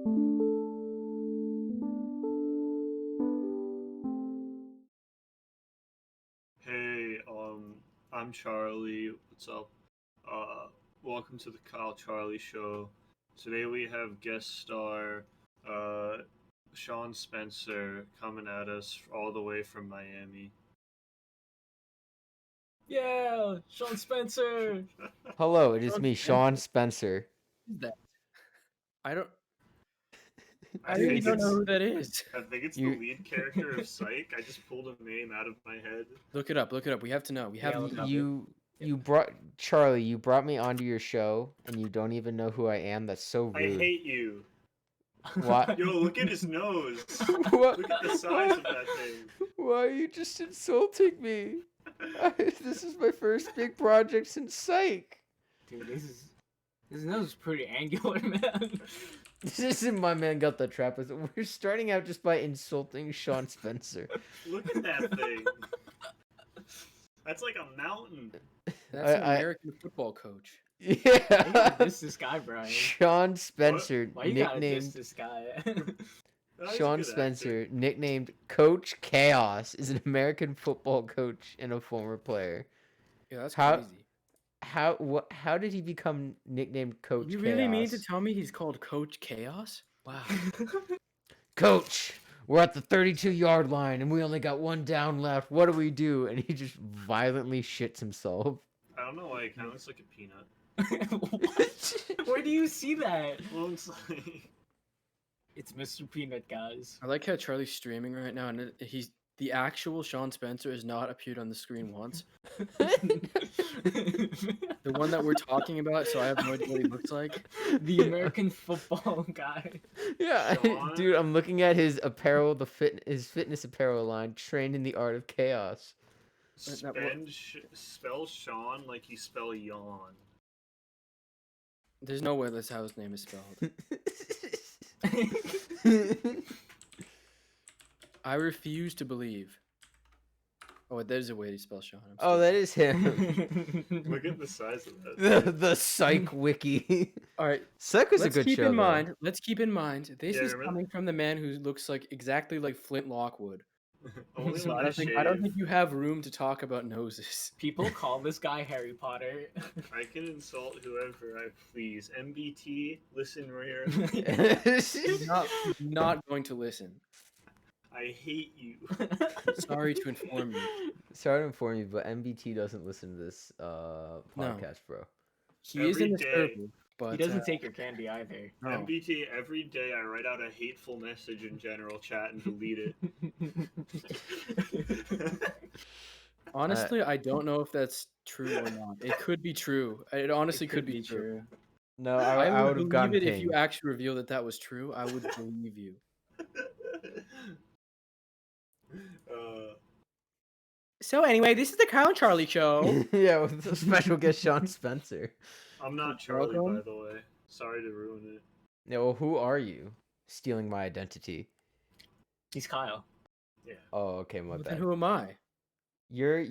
Hey, I'm Charlie. What's up? Uh, Welcome to the Kyle Charlie Show. Today we have guest star, uh, Sean Spencer coming at us all the way from Miami. Yeah, Sean Spencer. Hello, it is Sean me, Spencer. Sean Spencer. Who's that? I don't. I I really think don't know it's who that is. I think it's You- the lead character of Psych. I just pulled a name out of my head. Look it up. Look it up. We have to know. We have y- to know. you brought Charlie. You brought me onto your show, and you don't even know who I am. That's so I rude. hate you. What? Yo, look at his nose. What? Look at the size of that thing. Why are you just insulting me? This is my first big project since Psych. Dude, his nose is pretty angular, man. This isn't my man got the trap. We're starting out just by insulting Sean Spencer. Look at that thing. That's like a mountain. That's an I- American football coach. Why you gotta Yeah. diss this guy, Brian? Sean Spencer, Why you gotta diss nicknamed this guy? Oh, he's a Sean good Spencer, actor. nicknamed Coach Chaos, is an American football coach and a former player. Yeah, that's How- crazy. How did he become nicknamed Coach You Chaos? really mean to tell me he's called Coach Chaos? Wow. Coach, we're at the 32-yard line and we only got one down left. What do we do? And he just violently shits himself. I don't know why it kind of looks like a peanut. What? Where do you see that? Well, it's like It's Mr. Peanut, guys. I like how Charlie's streaming right now, and he's the actual Sean Spencer has not appeared on the screen once. The one that we're talking about, so I have no idea what he looks like. The American football guy. Yeah, Sean? dude, I'm looking at his apparel, his fitness apparel line, trained in the art of chaos. spell Sean like you spell yawn. There's no way that's how his name is spelled. I refuse to believe. Oh, there's a way to spell Sean. I'm Oh, stupid. that is him. Look at the size of that. the Psych Wiki. All right. Psych was Let's a good keep show. in though. mind. Let's keep in mind. This Yeah, is remember- coming from the man who looks like exactly like Flint Lockwood. Only So when I don't shave. think you have room to talk about noses. People call this guy Harry Potter. I can insult whoever I please. MBT, listen rare. He's not going to listen. I hate you. Sorry to inform you. Sorry to inform you, but MBT doesn't listen to this podcast, bro. He is in Every the day. circle, but He doesn't take your candy either. no. MBT, every day I write out a hateful message in general chat and delete it. Honestly, I don't know if that's true or not. It could be true. It honestly It could be true. No, I I would would have believe gotten it if you pinged. actually revealed that that was true. I would believe you. So anyway, this is the Kyle and Charlie show. Yeah, with the special guest Sean Spencer. I'm not Charlie, by Welcome. the way. Sorry to ruin it. Yeah, well, who are you? Stealing my identity. He's Kyle. Yeah. Oh, okay, my Well, then bad. who am I? You're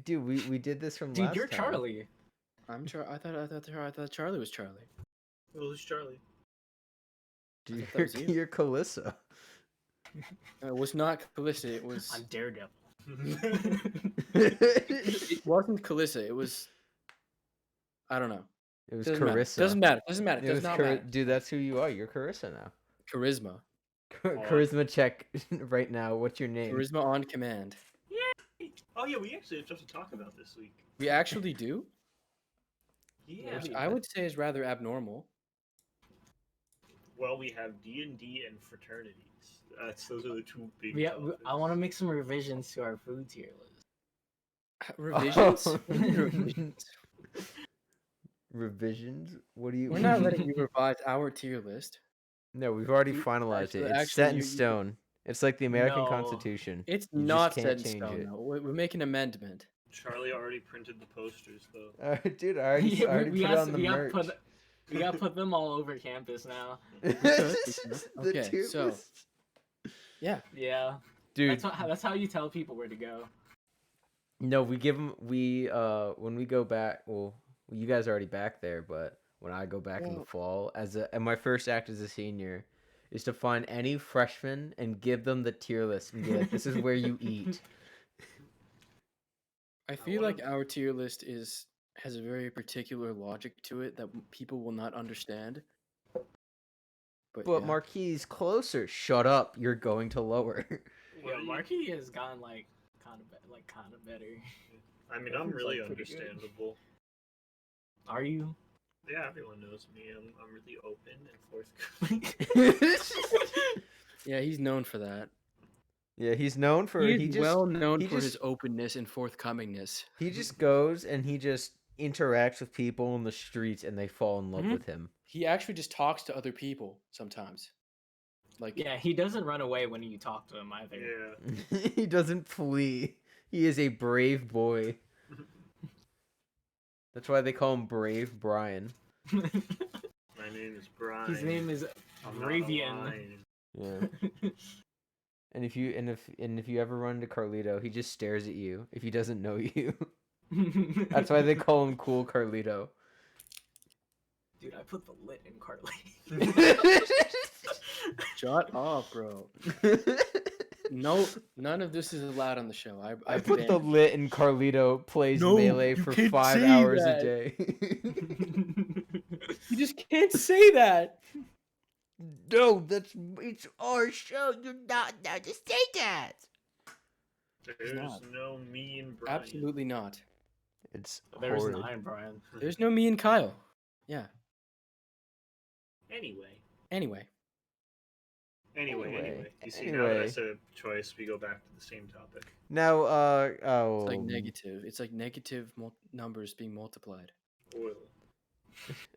dude. We did this from Dude, last you're time. Charlie. I'm I thought Charlie was Charlie. Well, who's Charlie? Dude, thought that was you. you're Calissa. It was not Calissa. It was. I'm Daredevil. It wasn't Calissa. It was. I don't know. It was Doesn't matter. Carissa. Doesn't matter. Doesn't matter. It Does was not matter. Dude, that's who you are. You're Carissa now. Charisma. Charisma check right now. What's your name? Charisma on command. Oh yeah, we actually have stuff to talk about this week. We actually do. Yeah. Which I would say is rather abnormal. Well, we have D&D and fraternities. Those are the two big. I want to make some revisions to our food tier list. Revisions. Oh. What do you mean revisions? Revisions? What do you? We're not letting you revise our tier list. No, we've already You- finalized it. actually- It's set in you- stone. It's like the American No. Constitution. It's You just not can't set in change stone. it. though. We're making an amendment. Charlie already printed the posters though. Dude, I already, Yeah, I already put it on the merch. We gotta put them all over campus now. The Okay, tier so- list. Yeah. Yeah, Dude, that's how you tell people where to go. no, we give them. When we go back, well, you guys are already back there, but when I go back in the Well- fall, and my first act as a senior, is to find any freshman and give them the tier list and be like, "This is where you eat." I feel wanna- like our tier list has a very particular logic to it that people will not understand. But But yeah. Marquis closer. Shut up. You're going to lower. What Yeah, do you- Marky has gone like kind of better. I mean, That I'm seems, really like, pretty good. understandable. Are you? Yeah, everyone knows me. I'm really open and forthcoming. Yeah, he's known for that. Yeah, he's known for He is he just well known he for his just- openness and forthcomingness. he just goes and he just interacts with people in the streets and they fall in love Mhm. with him. He actually just talks to other people sometimes. Like Yeah, he doesn't run away when you talk to him either. Yeah. He doesn't flee. He is a brave boy. That's why they call him Brave Brian. My name is Brian. His name is I'm not a Ravian. lion. Yeah. And if you ever run into Carlito, he just stares at you if he doesn't know you. That's why they call him Cool Carlito. Dude, I put the lit in Carly. shut up, bro. No, none of this is allowed on the show. I put the banned- lit in Carlito plays No, Melee you for can't 5 say hours that. a day. You just can't say that. No, it's our show. You're not allowed to say that. There's not. no me and Brian. Absolutely not. It's There's horrid. 9, Brian. There's no me and Kyle. Yeah. Anyway. Anyway. You see, now that I Anyway. said a choice, we go back to the same topic. Now, It's like negative. It's like negative numbers being multiplied. Oil.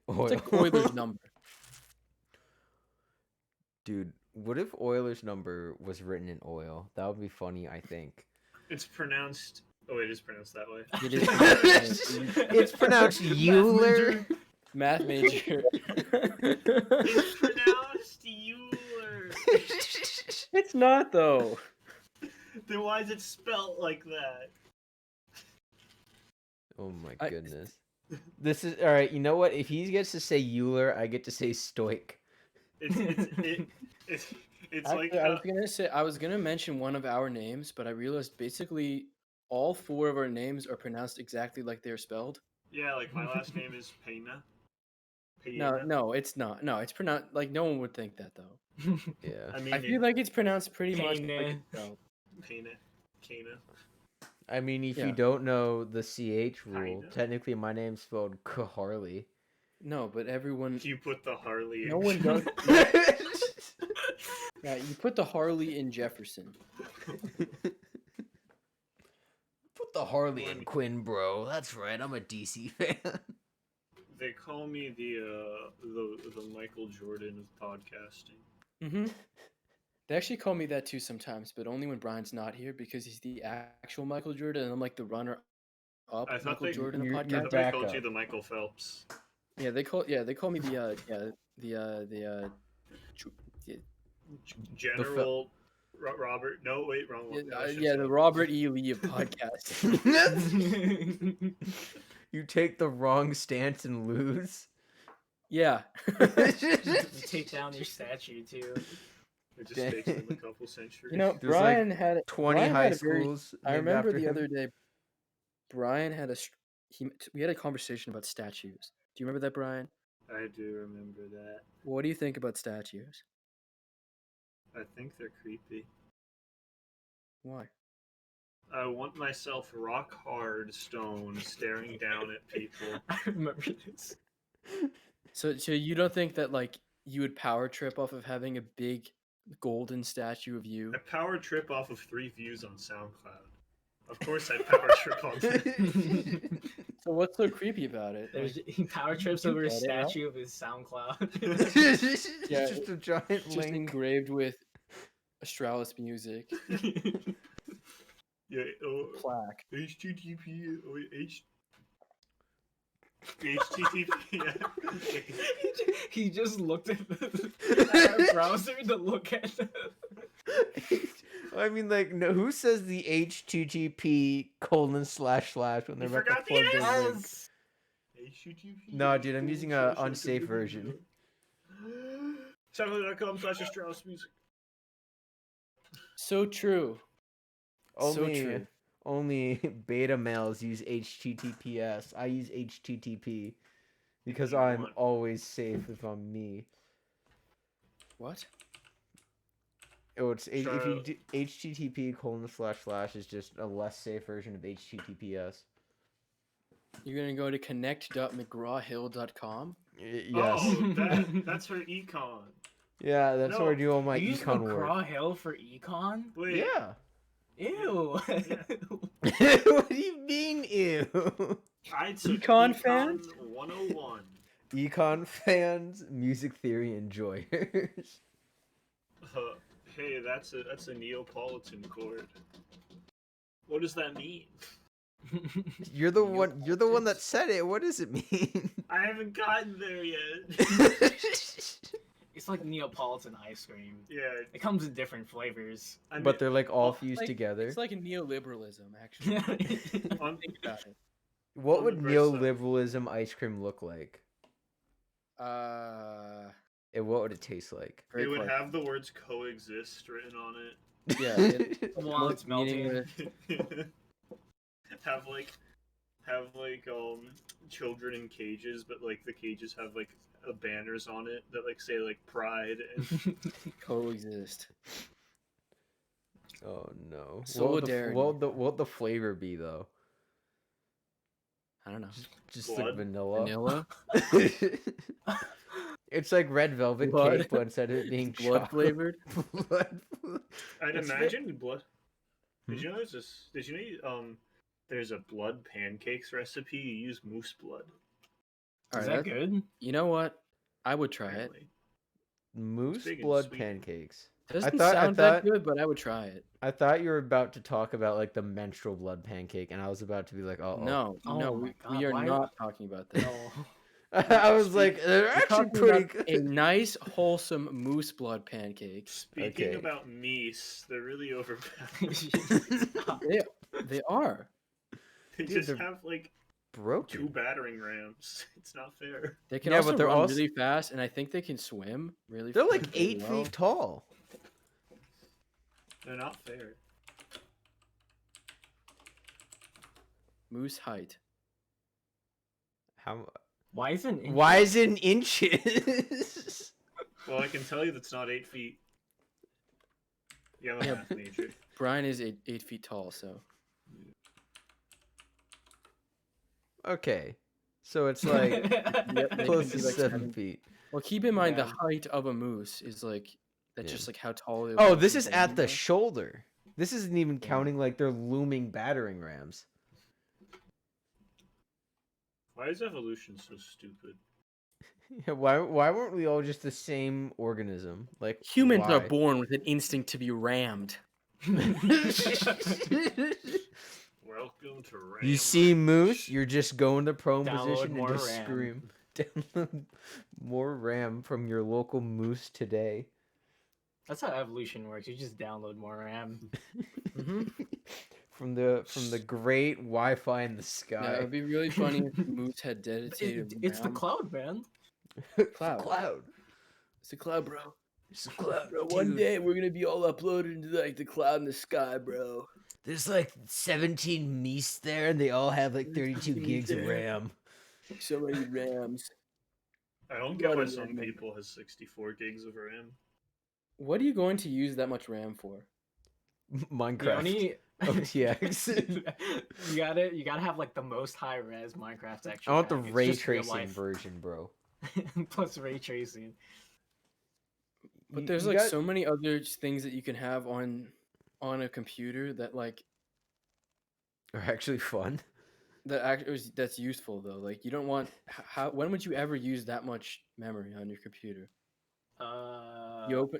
It's like Euler's number. Dude, what if Euler's number was written in oil? That would be funny, I think. It's pronounced. Oh, it is pronounced that way. It is It's pronounced Euler. math major. It's pronounced Euler. It's not though. Then why is it spelt like that? Oh my I- goodness. This is all right. You know what? If he gets to say Euler, I get to say Stoic. It's like Actually, I was gonna mention one of our names, but I realized basically all 4 of our names are pronounced exactly like they're spelled. yeah, like my last name is Pena. No, it's not. No, it's pronounced like no one would think that though. Yeah. I mean, I feel like it's pronounced pretty much like Pena. it's spelled. Pena. Kana. I mean, if Yeah. you don't know the CH rule, Kinda. technically my name's spelled Harley. No, but everyone. You put the Harley. No in. one does. Yeah, you put the Harley in Jefferson. Put the Harley in Quinn, bro. That's right. I'm a DC fan. They call me the Michael Jordan of podcasting. Mm-hmm. They actually call me that too sometimes, but only when Brian's not here because he's the actual Michael Jordan, and I'm like the runner-up I thought Michael they- Jordan of you're I podcast. thought they back called up. you the Michael Phelps. Yeah, they call me the General Robert. No, wait, wrong one. No, I should've yeah said the it. Robert E. Lee of podcasting. You take the wrong stance and lose. Yeah. Take down your statue too. It just takes them a couple centuries. You know, There's like Brian had 20 Brian high had a very- schools. I named remember after the him. other day. Brian had we had a conversation about statues. Do you remember that, Brian? I do remember that. What do you think about statues? I think they're creepy. Why? I want myself rock hard stone staring down at people. I remember this. So you don't think that like you would power trip off of having a big golden statue of you? I power trip off of 3 views on SoundCloud. Of course, I power trip on that. So what's so creepy about it? There's, Like, he power trips you over a get it, huh? statue of his SoundCloud. It's Yeah, just a giant it's just link. engraved with Astralis music Yeah, oh, plaque. HTTP. Oh, wait, HTTP. Yeah. He just looked at our browser to look at I mean, like, no, who says the HTTP : / when they're about to forgot the plug their link? HTTP. No, dude, I'm using a unsafe version. SoundCloud.com/Strauss Music. So true. So Only true. only beta males use HTTPS. I use HTTP because You I'm want- always safe if I'm me. What? Oh, it's if you Charlotte. do HTTP:// is just a less safe version of HTTPS. You're gonna go to connect.mcgrawhill.com? Yes. Oh, that's her econ. Yeah, that's No, where I do all my You use econ work. McGraw Hill for econ? Wait. Yeah. Ew. What do you mean, ew? I took Econ fans? 101. Econ fans, music theory enjoyers. Hey, that's a Neapolitan chord. What does that mean? You're the one that said it. What does it mean? I haven't gotten there yet. It's like Neapolitan ice cream. Yeah, It comes in different flavors. I mean, But they're like all well, fused Like, together. It's like a neoliberalism, actually. on, Think about it. What on would the bright side- neoliberalism ice cream look like? And what would it taste like? Great it would question. have the words coexist written on it. Yeah, it- While it's melting. meaningless. have like children in cages, but like the cages have like banners on it that like say like pride and Coexist. Oh no. Solidarity. What would the flavor be though? I don't know. Just like Blood? vanilla. Vanilla? It's like red velvet Blood. cake, but instead of it being Blood chocolate- flavored? blood. I'd It's imagine blood. Hmm? Did you know there's this? Did you know there's a blood pancakes recipe? You use moose blood. Is Alright, that good? you know what? I would try it. Apparently. Moose big and blood sweet. pancakes. Doesn't thought- I sound that thought- good, but I would try it. I thought you were about to talk about like the menstrual blood pancake, and I was about to be like, oh. No, Oh no, my we God, are why- not talking about that. No. I was like, they're We're actually talking pretty about good. a nice, wholesome moose blood pancake. Speaking Okay. about meese, they're really overpowered. They are. They Dude, just they're have like 2 Broken. battering rams. It's not fair. They can Yeah, also but they're run also- really fast, and I think they can swim really. They're like really 8 well. feet tall. They're not fair. Moose height. How? Why isn't it? Why is it in inches? Well, I can tell you that's not 8 feet. Yeah, I'm a Yeah. math major. Brian is 8 feet tall, so Okay, so it's like Yep, they close can to be like 7 feet. well, keep in mind Yeah. the height of a moose is like that's Yeah. just like how tall they. Oh, will this be is from at the anywhere. shoulder. This isn't even counting like their looming battering rams. Why is evolution so stupid? Why weren't we all just the same organism? Like Humans are why? born with an instinct to be rammed. Welcome to Ram. You see moose, you're just going to prone Download position and more just RAM. scream. Download more RAM from your local moose today. That's how evolution works. You just download more RAM. Mm-hmm. from the great Wi-Fi in the Yeah, sky. it would be really funny if Moose had dedicated. It's the RAM. cloud, man. Cloud. Cloud. It's the cloud, bro. It's the cloud. Bro, one dude. day we're gonna be all uploaded into like the cloud in the sky, bro. There's like 17 meese there, and they all have like 32 gigs of there. RAM. So many RAMs. I don't get why Bloody some RAM. people has 64 gigs of RAM. What are you going to use that much RAM for? Minecraft. The only OTX. you gotta have like the most high res Minecraft texture. I want the pack. It's ray just real tracing life. version, bro. Plus ray tracing. But You- there's you like got- so many other things that you can have on a computer that like are actually fun. that's useful though. Like you don't want how when would you ever use that much memory on your computer? You open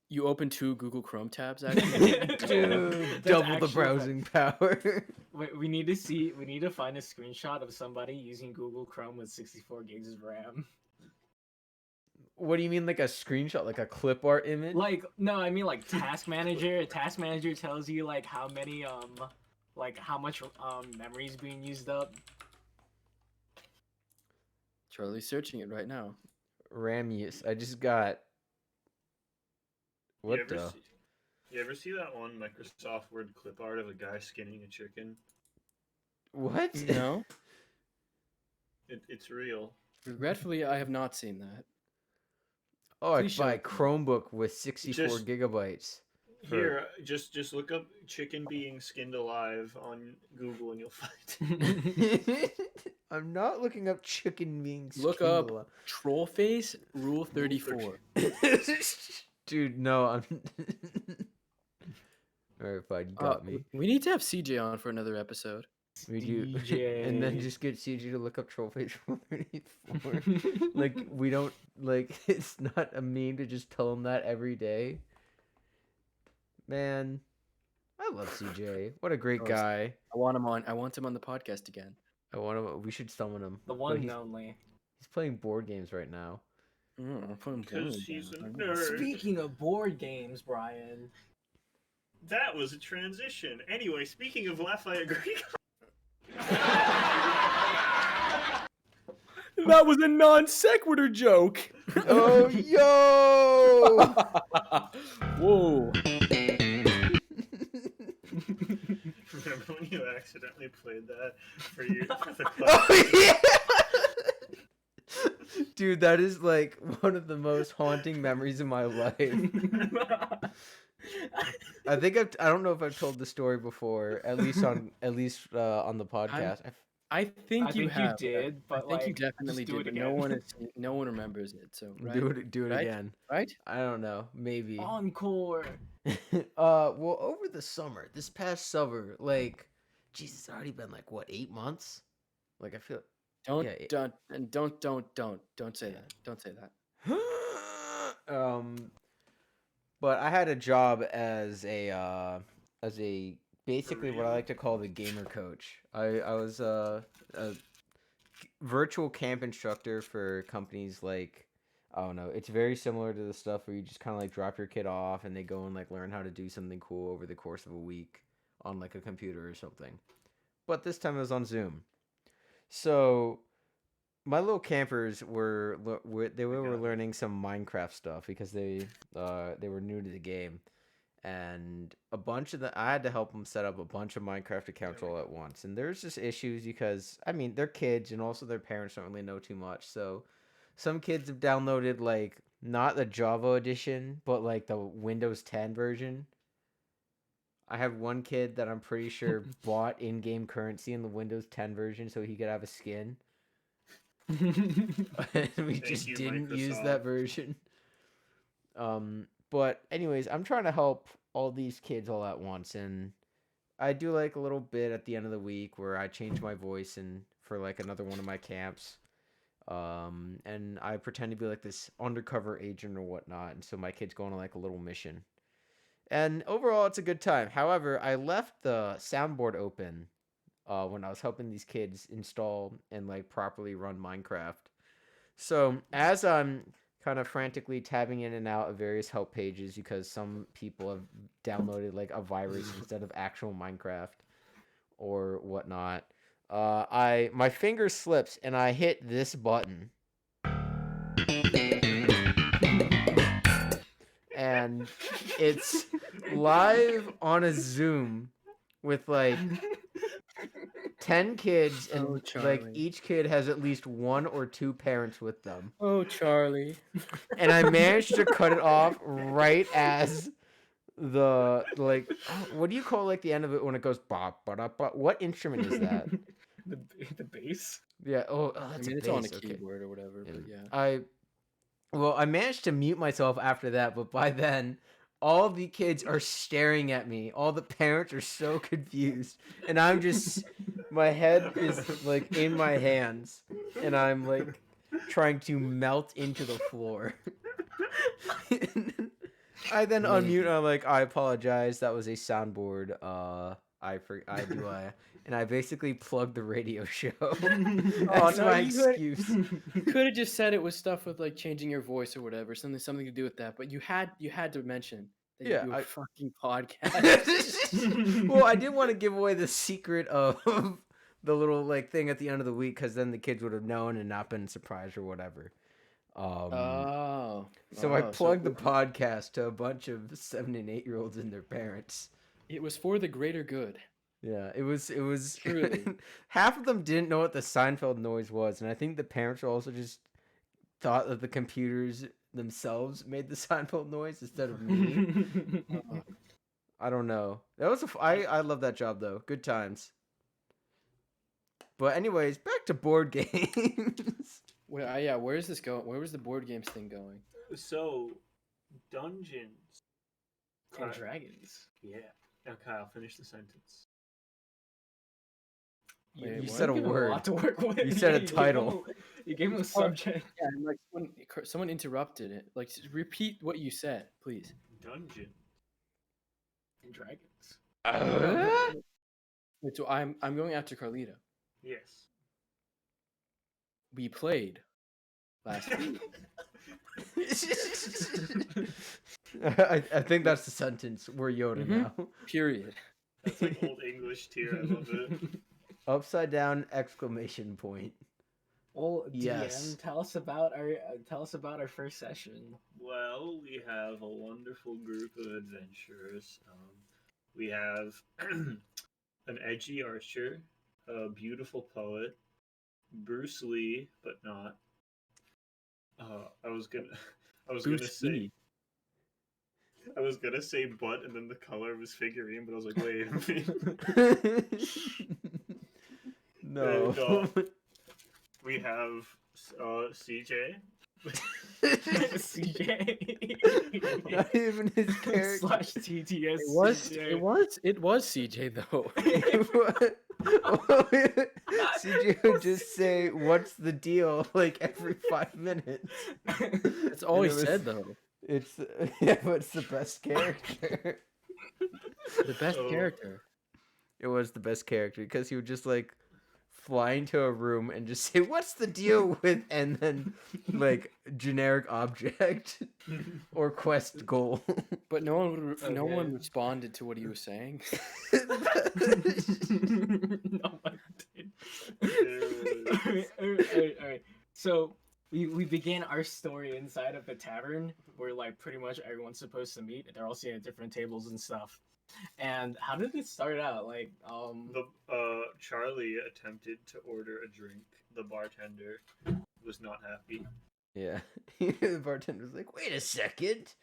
you open 2 Google Chrome tabs actually. Dude, That's double the actually browsing power. Wait, we need to find a screenshot of somebody using Google Chrome with 64 gigs of RAM. What do you mean, like a screenshot, like a clip art image? Like, no, I mean like Task Manager. Task Manager tells you like how many like how much memory is being used up. Charlie's searching it right now. RAM use. I just got What you ever the? you ever see that one Microsoft Word clip art of a guy skinning a chicken? What? No, It's real. regretfully, I have not seen that. Oh, I Please could buy a show it to me. Chromebook with 64 Just- gigabytes. For... Here, just look up chicken being skinned alive on Google and you'll find it. I'm not looking up chicken being Look up skinned troll face rule 34. alive. Dude, no, I'm. Alright, fine, you got me. We need to have CJ on for another episode. We do, and then just get CG to look up Trollface Rule 34. Like we don't like it's not a meme to just tell him that every day. Man, I love CJ. What a great Oh, guy. I want him on. I want him on the podcast again. I want to. We should summon him. The But one he's, and only. he's playing board games right now. I'm putting Because Blue he's a down. nerd. Speaking of board games, Brian. That was a transition. Anyway, speaking of Lafayette Greek. That was a non sequitur joke. Oh yo! Whoa. Remember when you accidentally played that for you? For the Oh yeah! Dude, that is like one of the most haunting memories of my life. I think I don't know if I've told the story before, at least on the podcast. I think I you think have. you did, but I think you like, definitely just do did, it but again. no one remembers it. So right? Do it Right? again. Right? I don't know, maybe. Encore. Well, over the summer, this past summer, like, Jesus, it's already been like what, 8 months? Like I feel. Don't Yeah, don't say that. Don't say that. But I had a job as a basically what I like to call the gamer coach. I was a virtual camp instructor for companies like, I don't know, it's very similar to the stuff where you just kind of like drop your kid off and they go and like learn how to do something cool over the course of a week on like a computer or something. But this time it was on Zoom. So my little campers were learning some Minecraft stuff because they were new to the game, and I had to help them set up a bunch of Minecraft accounts all at once. And there's just issues because I mean they're kids and also their parents don't really know too much. So some kids have downloaded like not the Java edition but like the Windows 10 version. I have one kid that I'm pretty sure bought in-game currency in the Windows 10 version so he could have a skin. And we just didn't use that version. But anyways, I'm trying to help all these kids all at once, and I do like a little bit at the end of the week where I change my voice and for like another one of my camps. And I pretend to be like this undercover agent or whatnot, and so my kids go on like a little mission. And overall, it's a good time. However, I left the soundboard open when I was helping these kids install and like properly run Minecraft. So as I'm kind of frantically tabbing in and out of various help pages because some people have downloaded like a virus instead of actual Minecraft or whatnot, my finger slips and I hit this button. And it's live on a Zoom with like 10 kids, and Oh, like Charlie. each kid has at least one or two parents with them. Oh, Charlie. And I managed to cut it off right as the like what do you call like the end of it when it goes bop ba da ba? What instrument is that? The bass. Yeah. Oh, I that's mean, a it's on a bass. Okay. keyboard or whatever, but yeah. I managed to mute myself after that, but by then all the kids are staring at me. All the parents are so confused, and I'm just my head is like in my hands, and I'm like trying to melt into the floor. I then unmute and I'm like, I apologize, that was a soundboard. And I basically plugged the radio show. That's no, my you could- excuse. You could have just said it was stuff with like changing your voice or whatever, something to do with that. But you had to mention that Yeah, you do a I- fucking podcast. Well, I didn't want to give away the secret of the little like thing at the end of the week because then the kids would have known and not been surprised or whatever. Oh, So I Oh, plugged the podcast to a bunch of 7 and 8-year-olds and their parents. It was for the greater good. Yeah, it was Truly. half of them didn't know what the Seinfeld noise was, and I think the parents also just thought that the computers themselves made the Seinfeld noise instead of me. I don't know. That was I love that job though. Good times. But anyways, back to board games. Well, yeah, where is this going? Where was the board games thing going? So, Dungeons and Dragons. Yeah. Now, Kyle, finish the sentence. Wait, You what? said a Give him word. lot to work with. You said a gave him title. You gave him a subject. Yeah, and like someone interrupted it. Like, just repeat what you said, please. Dungeon. And Dragons. Wait, so I'm going after Carlito. Yes. We played last week. I think that's the sentence. We're Yoda now. Period. That's like old English tier. I love it. Upside down exclamation point. Well, DM, Yes. tell us about our first session. Well, we have a wonderful group of adventurers. We have an edgy archer, a beautiful poet, Bruce Lee, but not. I was gonna say butt and then the color of his figurine, but I was like, wait a minute. No. And, we have CJ. CJ. Not even his character. Slash TTS. It was CJ though. CJ would just say, "What's the deal?" like every 5 minutes. That's all he And it was- said though. It's yeah, but it's the best character. The best Oh. character. It was the best character because he would just like fly into a room and just say, "What's the deal with?" and then like generic object or quest goal. But no one no Okay. one responded to what he was saying. No one did. Alright. So we begin our story inside of a tavern where like pretty much everyone's supposed to meet. They're all sitting at different tables and stuff. And how did it start out? Like Charlie attempted to order a drink. The bartender was not happy. Yeah, the bartender was like, "Wait a second,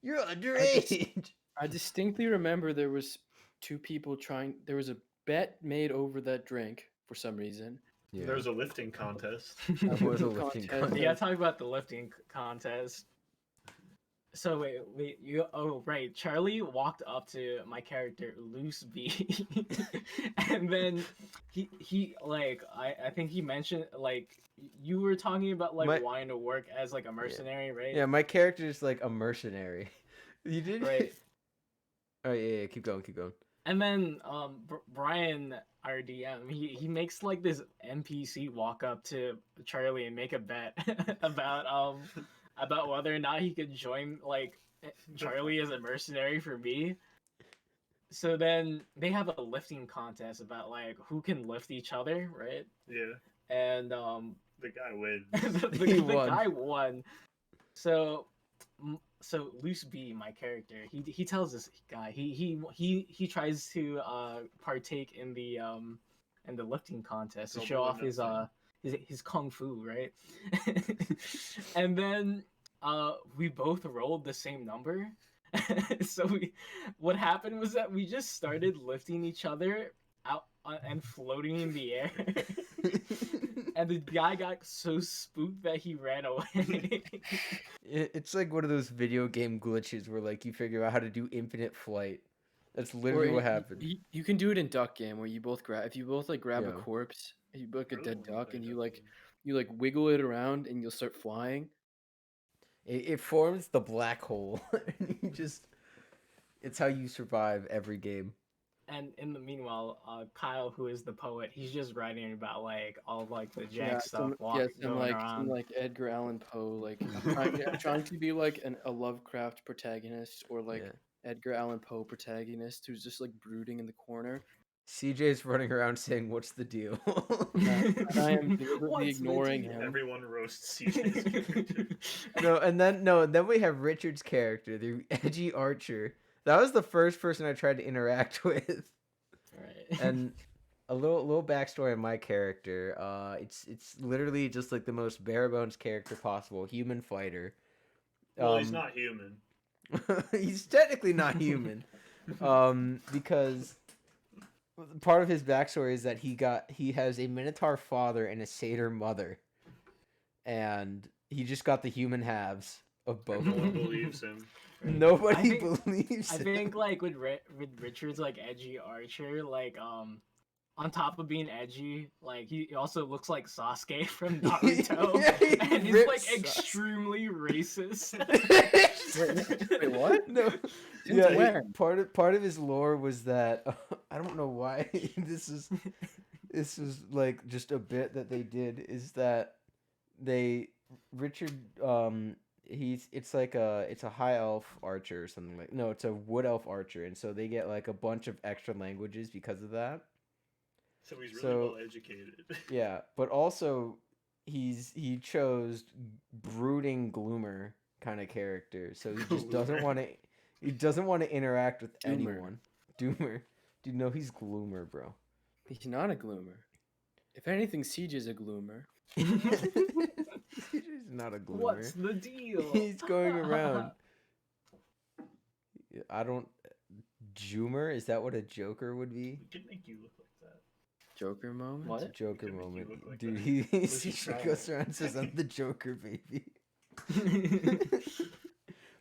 you're underage." I distinctly remember there was two people trying. There was a bet made over that drink for some reason. Yeah, There was a lifting contest. that was a lifting contest. contest. Yeah, talk about the lifting contest. So wait, right. Charlie walked up to my character, Loose B, and then he like I think he mentioned like you were talking about like wanting to work as like a mercenary, right? Yeah, my character is like a mercenary. You did Right. Oh yeah, keep going. And then Brian, our DM, he makes like this NPC walk up to Charlie and make a bet about whether or not he could join like Charlie as a mercenary for me. So then they have a lifting contest about like who can lift each other, right? Yeah, And the guy wins. the won. guy won. So Loose B, my character, he tells this guy he tries to partake in the lifting contest to Don't show believe off that his kung fu, right? And then we both rolled the same number. So what happened was that we just started lifting each other out and floating in the air. And the guy got so spooked that he ran away. It's like one of those video game glitches where like you figure out how to do infinite flight. That's literally what happened. You can do it in Duck Game where you both grab grab a Yeah. corpse, you book a I dead don't wanna duck, play and Duck you like wiggle it around and you'll start flying. It forms the black hole. And you just it's how you survive every game. And in the meanwhile, Kyle, who is the poet, he's just writing about like all like the Jack stuff going some around. like Edgar Allan Poe, like I'm trying to be like a Lovecraft protagonist or like Yeah. Edgar Allan Poe protagonist who's just like brooding in the corner. CJ's running around saying, "What's the deal?" And I am deliberately What's the ignoring deal? him. Everyone roasts CJ's character. Then we have Richard's character, the edgy archer. That was the first person I tried to interact with. Right. And a little backstory on my character. It's literally just like the most bare bones character possible, human fighter. Well, he's not human. He's technically not human, because part of his backstory is that he has a Minotaur father and a satyr mother, and he just got the human halves of both. No one believes him. Nobody believes I him. think like with Richard's like edgy archer, like on top of being edgy, like he also looks like Sasuke from Naruto, Yeah, he and he's rips like Sasuke. extremely racist. Wait, what? No. Since Yeah, when? part of his lore was that I don't know why this is like just a bit that they did, is that Richard it's a high elf archer or something, like, no, it's a wood elf archer, and so they get like a bunch of extra languages because of that. So he's really So- well educated. Yeah, but also he chose brooding gloomer kind of character, so he just doesn't Gloomer. want to interact with Doomer. anyone. Doomer, dude, no, he's gloomer, bro. He's not a gloomer. If anything, Siege is a gloomer. He's not a gloomer. What's the deal? He's going around. I don't. Jumer, is that what a Joker would be? We could make you look like that. Joker moment? What? It's a Joker could make you moment, look like dude. that. He Was he trying? goes around and says, "I'm the Joker, baby."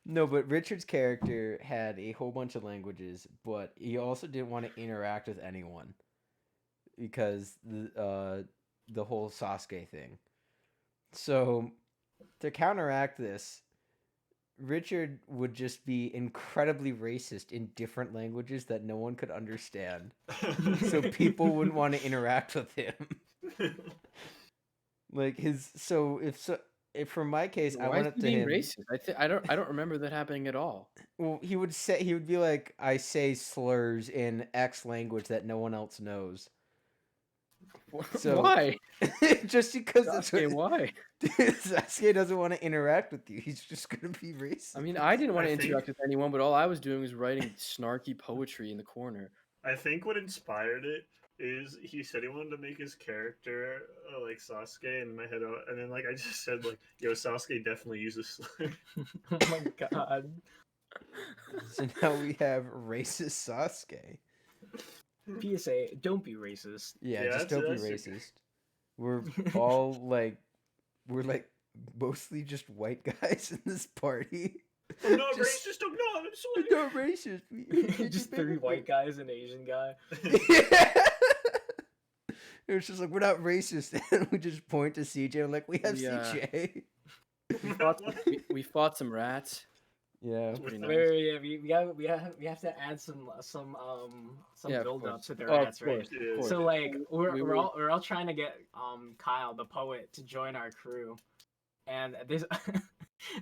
No, but Richard's character had a whole bunch of languages, but he also didn't want to interact with anyone because the whole Sasuke thing. So to counteract this, Richard would just be incredibly racist in different languages that no one could understand. So people wouldn't want to interact with him. Like if from my case, I Why went is up he to being him. racist? I don't remember that happening at all. Well, he would be like, "I say slurs in X language that no one else knows." So- Why? Just because it's Sasuke, why? Sasuke doesn't want to interact with you. He's just gonna be racist. I mean, I didn't want I to think- interact with anyone, but all I was doing was writing snarky poetry in the corner. I think what inspired it is he said he wanted to make his character like Sasuke, and in my head, and then like I just said like, "Yo, Sasuke definitely uses slur." Oh my god. So now we have racist Sasuke. PSA: don't be racist. Yeah, Yeah, just don't be that's- racist. We're all we're mostly just white guys in this party. I'm not Just- racist. I'm not. I'm sorry. We're not racist. Just 3 white guys and an Asian guy. It was just like, we're not racist, and we just point to CJ and like, we have Yeah. CJ. We fought some rats. Yeah. Pretty With nice. Wait, we have to add some Yeah, of build up course. to the Oh, of rats, right? course, Yeah. of course. So like We will- we're all trying to get Kyle the poet to join our crew, and this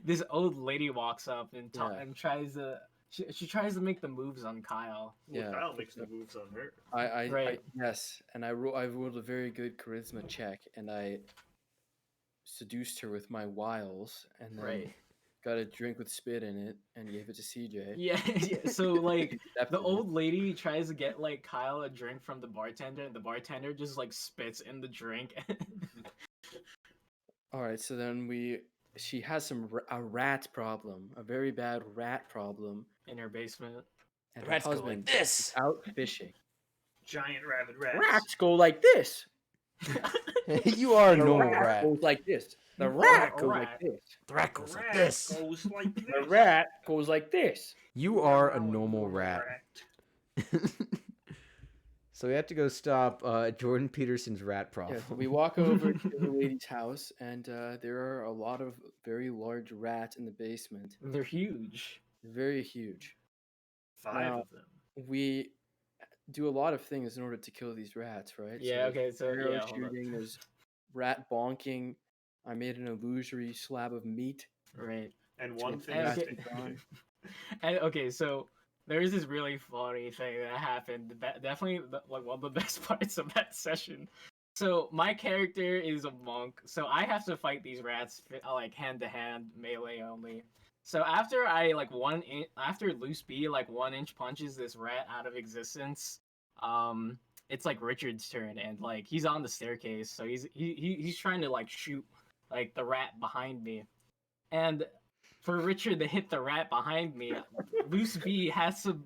this old lady walks up and Yeah. and tries to she tries to make the moves on Kyle. Yeah. Kyle makes the moves on her. I Right. yes, and I rolled a very good charisma check, and I seduced her with my wiles, and then Right. got a drink with spit in it, and gave it to CJ. Yeah, yeah. So like the Accepted it. old lady tries to get like Kyle a drink from the bartender, and the bartender just like spits in the drink. All right, so then she has a rat problem, a very bad rat problem, in her basement. and The her rats go like husband this. is out fishing. Giant rabid rats. Rats go like this. You are a The normal rat rat. goes like this. The You rat are a goes rat. like this. The rat The goes like rat this. goes like The this. rat goes like this. You are a I'm normal rat. So we have to go stop Jordan Peterson's rat problem. Yeah, so we walk over to the lady's house, and there are a lot of very large rats in the basement. They're huge. Very huge. 5 Now- of them. We do a lot of things in order to kill these rats, right? Yeah. Okay. So Arrow yeah. hold on. shooting, there's rat bonking. I made an illusory slab of meat. Right. And one thing And is okay. Gone. And okay, so there is this really funny thing that happened. Definitely like one of the best parts of that session. So my character is a monk, so I have to fight these rats like hand to hand, melee only. So after after Loose B like 1-inch punches this rat out of existence, it's like Richard's turn, and like he's on the staircase, so he's trying to like shoot like the rat behind me, and for Richard to hit the rat behind me, Loose B has to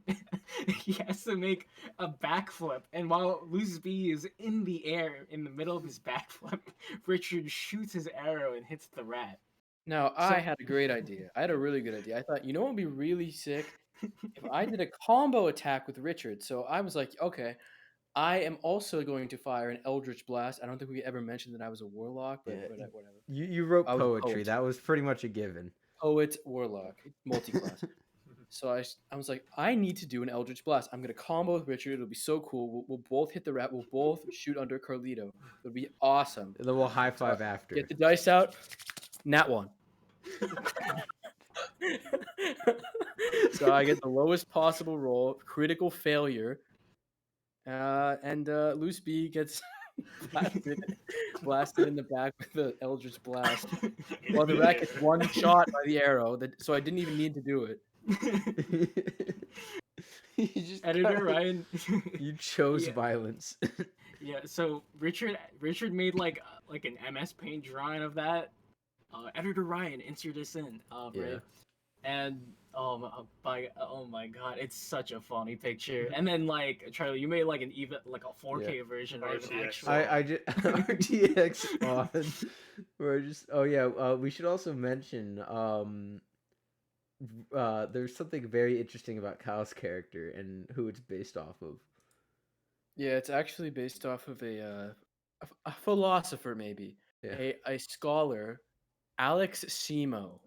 he has to make a backflip, and while Loose B is in the air in the middle of his backflip, Richard shoots his arrow and hits the rat. Now, I had a great idea. I had a really good idea. I thought, you know what would be really sick? If I did a combo attack with Richard. So I was like, okay, I am also going to fire an Eldritch Blast. I don't think we ever mentioned that I was a warlock, but Yeah. whatever. You wrote I was a poetry. poet. That was pretty much a given. Poet, warlock, multi-class. So I was like, I need to do an Eldritch Blast. I'm going to combo with Richard. It'll be so cool. We'll both hit the rat. We'll both shoot under Carlito. It'll be awesome. And then we'll high five after. Get the dice out. Nat 1. So I get the lowest possible roll, critical failure, and Loose B gets blasted in the back with the Eldritch Blast. While the rat gets one shot by the arrow, so I didn't even need to do it. You just Editor Ryan. You chose Yeah. violence. Yeah, so Richard made like an MS Paint drawing of that. Editor Ryan, insert this in. Yeah. Right? And oh my god, it's such a funny picture. And then like Charlie, you made like a 4K version, right? Of an RTX. actual... I just RTX on. Where we should also mention there's something very interesting about Kyle's character and who it's based off of. Yeah, it's actually based off of a philosopher, maybe Yeah. a scholar, Alex Simo.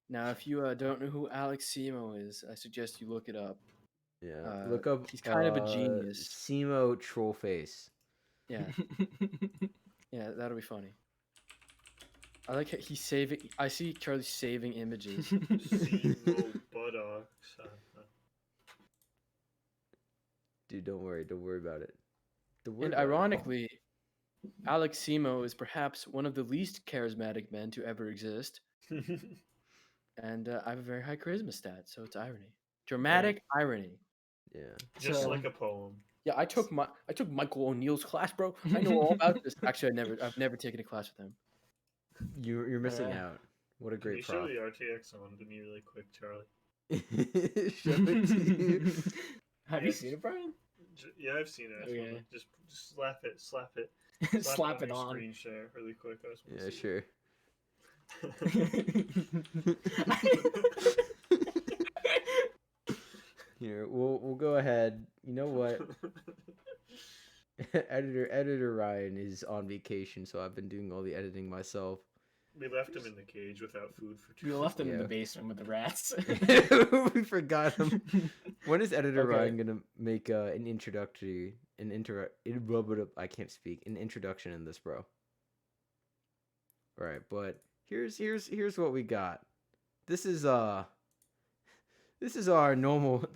Now, if you don't know who Alex Simo is, I suggest you look it up. Yeah. Look up. He's kind of a genius. Simo Trollface. Yeah, yeah, that'll be funny. I like how he's saving. I see Charlie saving images. Simo buttocks. Dude, don't worry about it. And ironically, Alex Simo is perhaps one of the least charismatic men to ever exist. And I have a very high charisma stat, so it's irony. Dramatic irony. Yeah. Just So- like a poem. Yeah, I took Michael O'Neill's class, bro. I know all about this. Actually, I've never taken a class with him. You're missing Uh, out. What a Can you great show prop. the RTX on to me really quick, Charlie? Show it to you. Have you Yes. seen it, Brian? Yeah, I've seen it. I just Okay. wanna- just slap it. Slap Slap it your on. Screen share really quick. I just wanna Yeah, see sure. Here, we'll go ahead. You know what? Editor Ryan is on vacation, so I've been doing all the editing myself. We left him in the cage without food for 2 We left him in the Yeah. basement with the rats. We forgot him. When is Editor Okay. Ryan gonna make an introduction in this, bro? All right, but here's what we got. This is our normal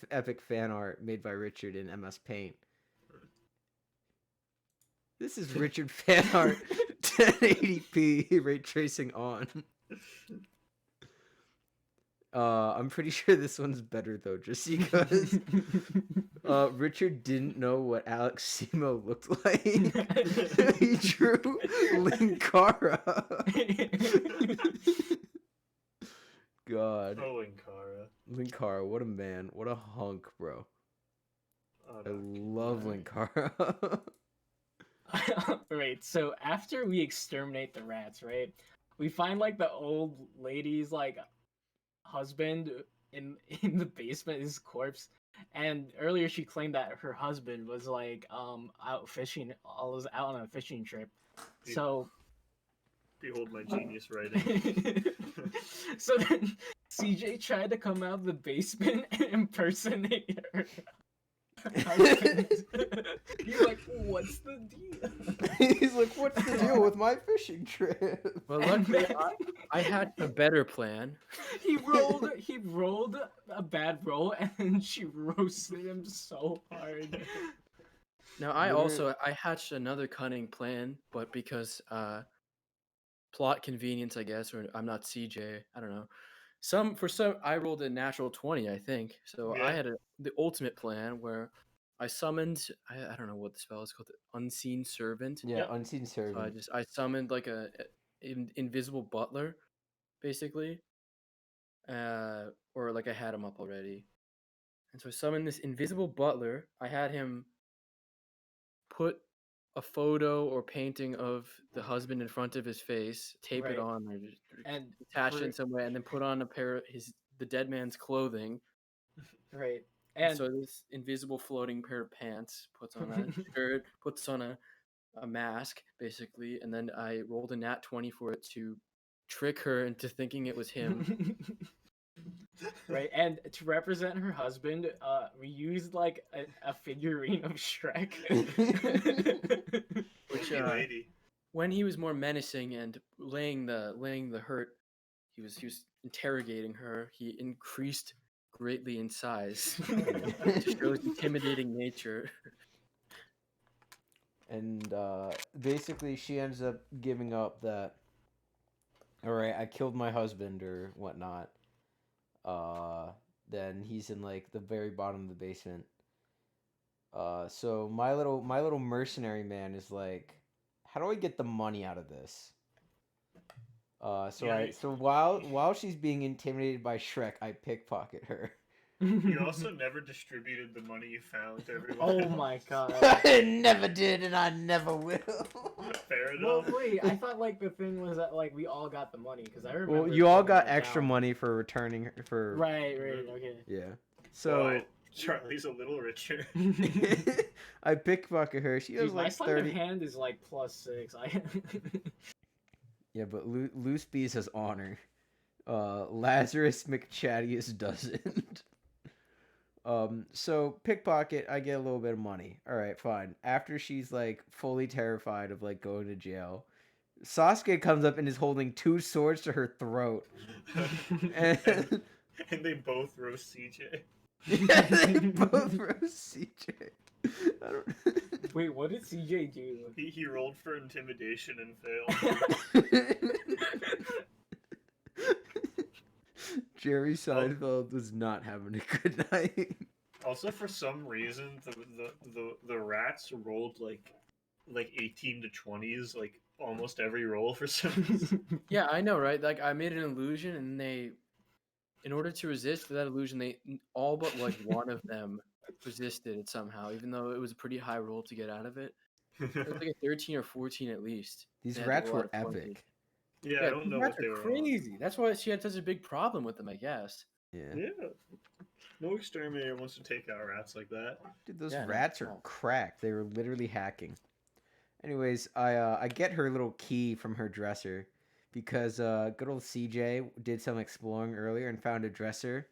epic fan art made by Richard in MS Paint. This is Richard fan art 1080p ray tracing on. I'm pretty sure this one's better though, just because Richard didn't know what Alex Simo looked like. He drew Linkara. God. Oh, Linkara. Linkara, what a man. What a hunk, bro. Oh, I no. love Linkara. Right, so after we exterminate the rats, right, we find like the old lady's like husband in the basement, his corpse. And earlier she claimed that her husband was like out fishing, was out on a fishing trip. So Behold my genius writing. so then CJ tried to come out of the basement and impersonate her. He's like, what's the deal? He's like, what's the deal with my fishing trip? Well, And luckily, then I had a better plan. he rolled a bad roll, and then she roasted him so hard. Now, I Literally- also I hatched another cunning plan, but because plot convenience, I guess, or I'm not CJ, I don't know. I rolled a natural 20, I think. So I Yeah. had the ultimate plan where I summoned I don't know what the spell is called, the Unseen Servant. Yeah, Yep. unseen So servant. I summoned like a invisible butler, basically, or like I had him up already, and so I summoned this invisible butler. I had him put a photo or painting of the husband in front of his face, tape Right. it on, or just And attach it for- in some way, and then put on a pair of the dead man's clothing. right. And And so this invisible floating pair of pants puts on a shirt, puts on a mask, basically, and then I rolled a nat 20 for it to trick her into thinking it was him. right, and to represent her husband, we used like a figurine of Shrek. Which Lucky lady. when he was more menacing and laying the hurt, he was interrogating her. He increased greatly in size to show his intimidating nature. And basically, she ends up giving up that. All right, I killed my husband or whatnot. Then he's in like the very bottom of the basement. So my little mercenary man is like, how do I get the money out of this? Yeah, So while she's being intimidated by Shrek, I pickpocket her. You also never distributed the money you found to everyone. Oh else. my god. I never did, and I never will. Fair Well, enough. wait. I thought like the thing was that like we all got the money because I remember. Well, you all putting got that extra down. money for returning her for. Right. Okay. Yeah. So So Charlie's a little richer. I pickpocket her. She has Dude, my like sleight of 30. hand is like +6. Yeah, but Loose Bees has honor. Lazarus McChattius doesn't. So pickpocket, I get a little bit of money. All right, fine. After she's like fully terrified of like going to jail, Sasuke comes up and is holding 2 swords to her throat. And And they both roast CJ. yeah, they both roast CJ. I don't. Wait, what did CJ do? He rolled for intimidation and failed. Jerry Seinfeld was not having a good night. Also, for some reason, the rats rolled like 18 to 20s, like almost every roll for some reason. Yeah, I know, right? Like I made an illusion, and in order to resist that illusion, all but like one of them resisted it somehow, even though it was a pretty high roll to get out of it. It was like a 13 or 14 at least. These They had to rats roll were out of 20. epic. Yeah, I don't these know rats what they are were on. crazy. That's why she had such a big problem with them, I guess. Yeah. Yeah. No exterminator wants to take out rats like that. Dude, those Yeah, no, rats are no. cracked. They were literally hacking. Anyways, I get her little key from her dresser because good old CJ did some exploring earlier and found a dresser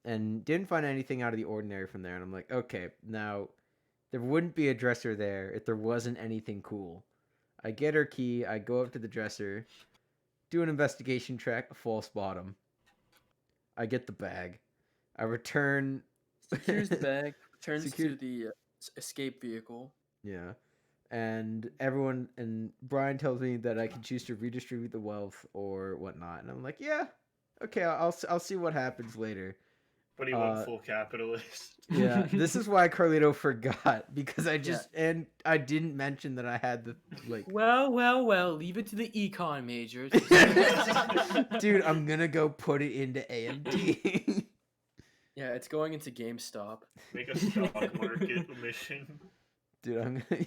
and didn't find anything out of the ordinary from there. And I'm like, okay, now there wouldn't be a dresser there if there wasn't anything cool. I get her key, I go up to the dresser, do an investigation check, a false bottom. I get the bag. I return. Secures the bag, returns Secure- to the escape vehicle. Yeah. And everyone, and Brian tells me that I can choose to redistribute the wealth or whatnot. And I'm like, yeah, okay, I'll see what happens later. But he went full capitalist. Yeah, this is why Carlito forgot because and I didn't mention that I had the like. Well, leave it to the econ majors. Dude, I'm gonna go put it into AMD. Yeah, it's going into GameStop. Make a stock market mission. Dude, I'm gonna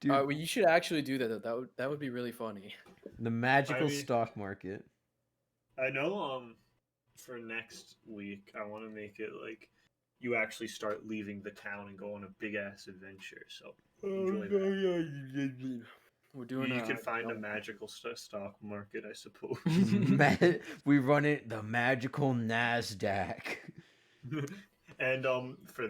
dude, Well, you should actually do that. Though. That would be really funny. the magical I mean- stock market. I know for next week I want to make it like you actually start leaving the town and go on a big ass adventure. So enjoy that. We're doing. You can find a magical stock market, I suppose. We run it the magical Nasdaq. And for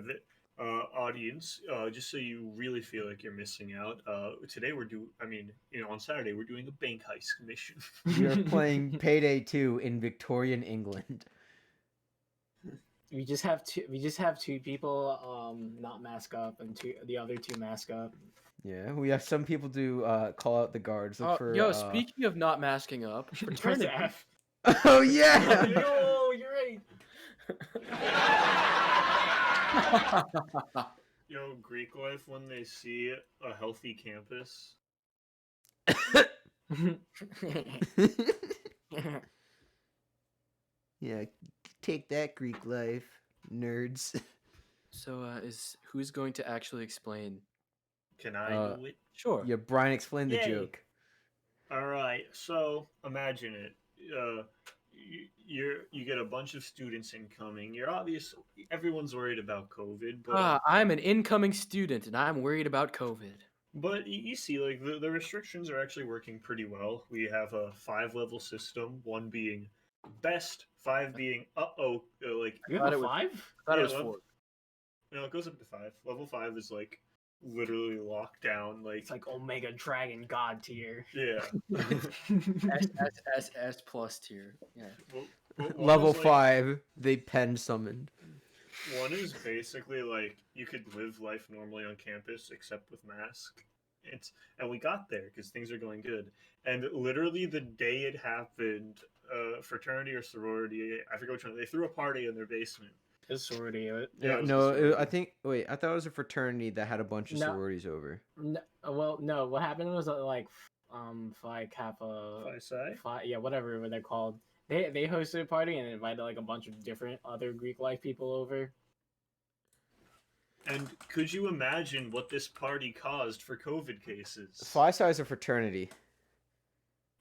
audience, just so you really feel like you're missing out, today on Saturday we're doing a bank heist mission. We are playing Payday 2 in Victorian England. We just have two people not mask up and the other two mask up. Yeah, we have some people to call out the guards. Look for, speaking of not masking up, Press fraternity. F. Oh yeah. No, you're right. Yo, Greek life when they see a healthy campus. Yeah, take that, Greek life, nerds. So, who's going to actually explain? Can I do it? Sure. Yeah, Brian, explain the Yay. joke. All right, so imagine it. You get a bunch of students incoming. Everyone's worried about COVID, but I'm an incoming student, and I'm worried about COVID. but you see, like the restrictions are actually working pretty well. We have a 5-level system, 1 being best, 5 being like You Thought have it a was- 5? I thought Yeah, it was level- 4. no, it goes up to 5. Level 5 is like literally locked down. Like It's like Omega Dragon God tier. yeah. S plus tier. Yeah. One Level is, like, 5, they pen summoned. One is basically like you could live life normally on campus except with mask. And we got there because things are going good. And literally the day it happened, fraternity or sorority, I forget which one, they threw a party in their basement. It's sorority. Yeah, it No, was no, a sorority. I thought it was a fraternity that had a bunch of No. sororities over. No, well, no. What happened was Phi Kappa, Phi Psi? Phi, yeah, whatever they're called. They hosted a party and invited like a bunch of different other Greek life people over. And could you imagine what this party caused for COVID cases? Phi Psi is a fraternity.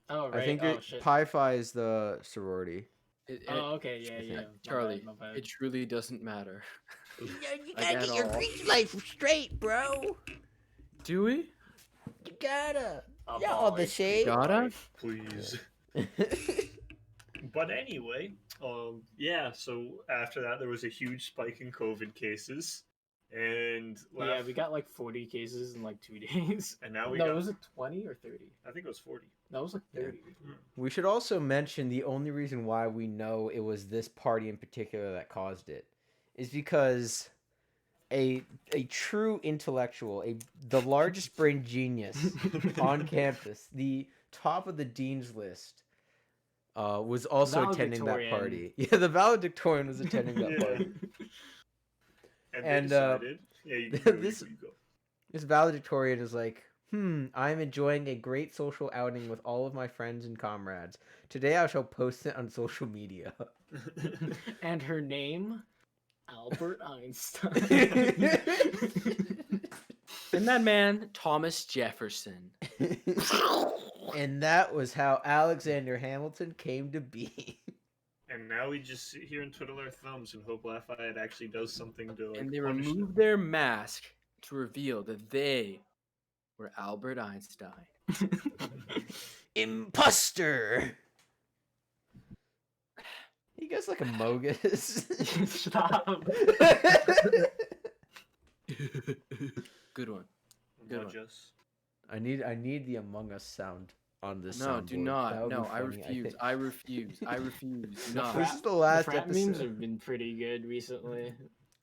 Oh right. I think shit. Pi Phi is the sorority. Oh okay. Yeah. think. Yeah. My Charlie, bad, my bad. it truly doesn't matter. You Like, gotta at get your all. Greek life straight, bro. Do we? You gotta. A You're all boy. the same. Gotta? Please. But anyway, yeah, so after that there was a huge spike in COVID cases. And Yeah, we got like 40 cases in like 2 days. and now we No, got, was it 20 or 30? I think it was 40. No, it was like Yeah. 30. We should also mention the only reason why we know it was this party in particular that caused it is because a true intellectual, the largest brain genius on campus, the top of the dean's list, was also attending that Valedictorian. party. Yeah, the valedictorian was attending that Yeah. party. And, And, they decided, yeah, you go, this- you go. This valedictorian is like, I'm enjoying a great social outing with all of my friends and comrades. Today I shall post it on social media. And her name, Albert Einstein. And that man, Thomas Jefferson. And that was how Alexander Hamilton came to be. And now we just sit here and twiddle our thumbs and hope Lafayette actually does something to like And they punish them. removed their mask to reveal that they were Albert Einstein. Imposter! You guys like a mogus? Stop. Good one. Good Nudge one. us. I need the Among Us sound on this. No, do soundboard. That not. would be No, I funny, refuse. think. I refuse. I refuse. Do The not. This is the last frat memes episode. have been pretty good recently.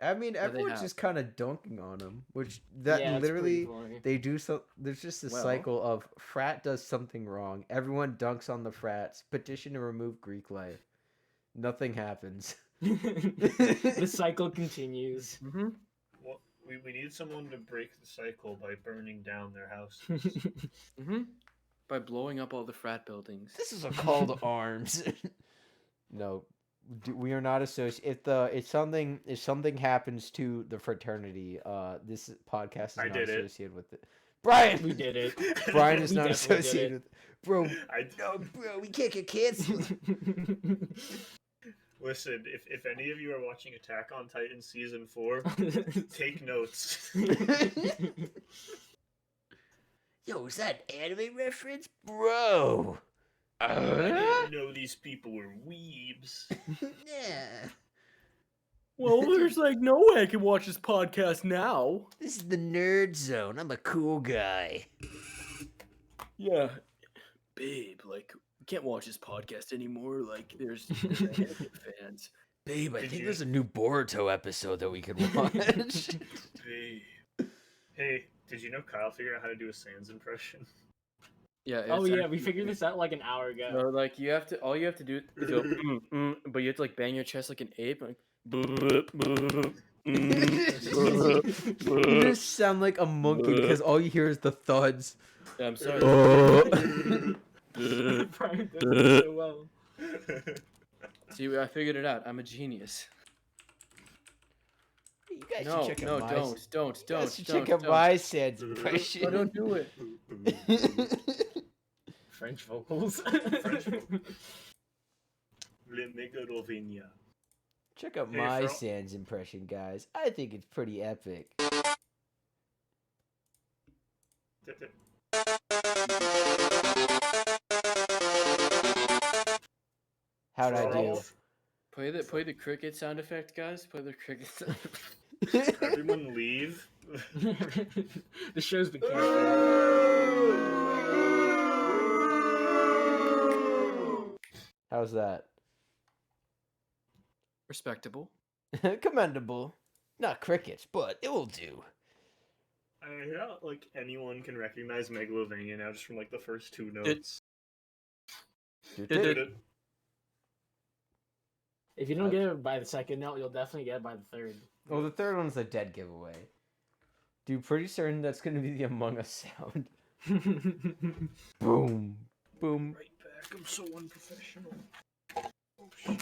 I mean, they everyone's have. just kind of dunking on him, which that Yeah, it's literally pretty funny. they do so. There's just this Well- cycle of frat does something wrong. Everyone dunks on the frats. Petition to remove Greek life. Nothing happens. The cycle continues. Mm-hmm. Well, we need someone to break the cycle by burning down their house. Mm-hmm. By blowing up all the frat buildings. This is a call to arms. No, we are not associated. If something happens to the fraternity, this podcast is I not did it. associated with it. Brian, We did it. Brian is We not definitely did associated with. Bro, I, no, bro, we can't get canceled. listen, if any of you are watching Attack on Titan season 4, take notes. Yo, is that anime reference, bro? I didn't know these people were weebs. Yeah. Well, there's like no way I can watch this podcast now. This is the nerd zone. I'm a cool guy. Yeah, babe, like we can't watch this podcast anymore. Like there's anime fans. Babe, I Did think you- there's a new Boruto episode that we could watch. Hey, did you know Kyle figured out how to do a Sans impression? Yeah. Oh it's yeah, we actually- figured this out like an hour ago. So, like all you have to do is go, but you have to like bang your chest like an ape. Like, You just sound like a monkey because all you hear is the thuds. Yeah, I'm sorry. Brian does it so well. See, I figured it out. I'm a genius. You guys No, should check no, out my... don't, You don't, guys should don't. check out my Sans impression. No, don't do it. French vocals. French Le Megalovania. Check out Hey, my Fro- Sans impression, guys. I think it's pretty epic. How'd I do? Play the cricket sound effect, guys. Play the cricket sound effect. Everyone leave. The show's been canceled. How's that? Respectable. Commendable. Not crickets, but it will do. I doubt like anyone can recognize Megalovania now just from like the first two notes. If you don't get it by the second note, you'll definitely get it by the third. Well, the third one's a dead giveaway. Dude, pretty certain that's gonna be the Among Us sound. Boom. Boom. Right back. I'm so unprofessional. Oh shit.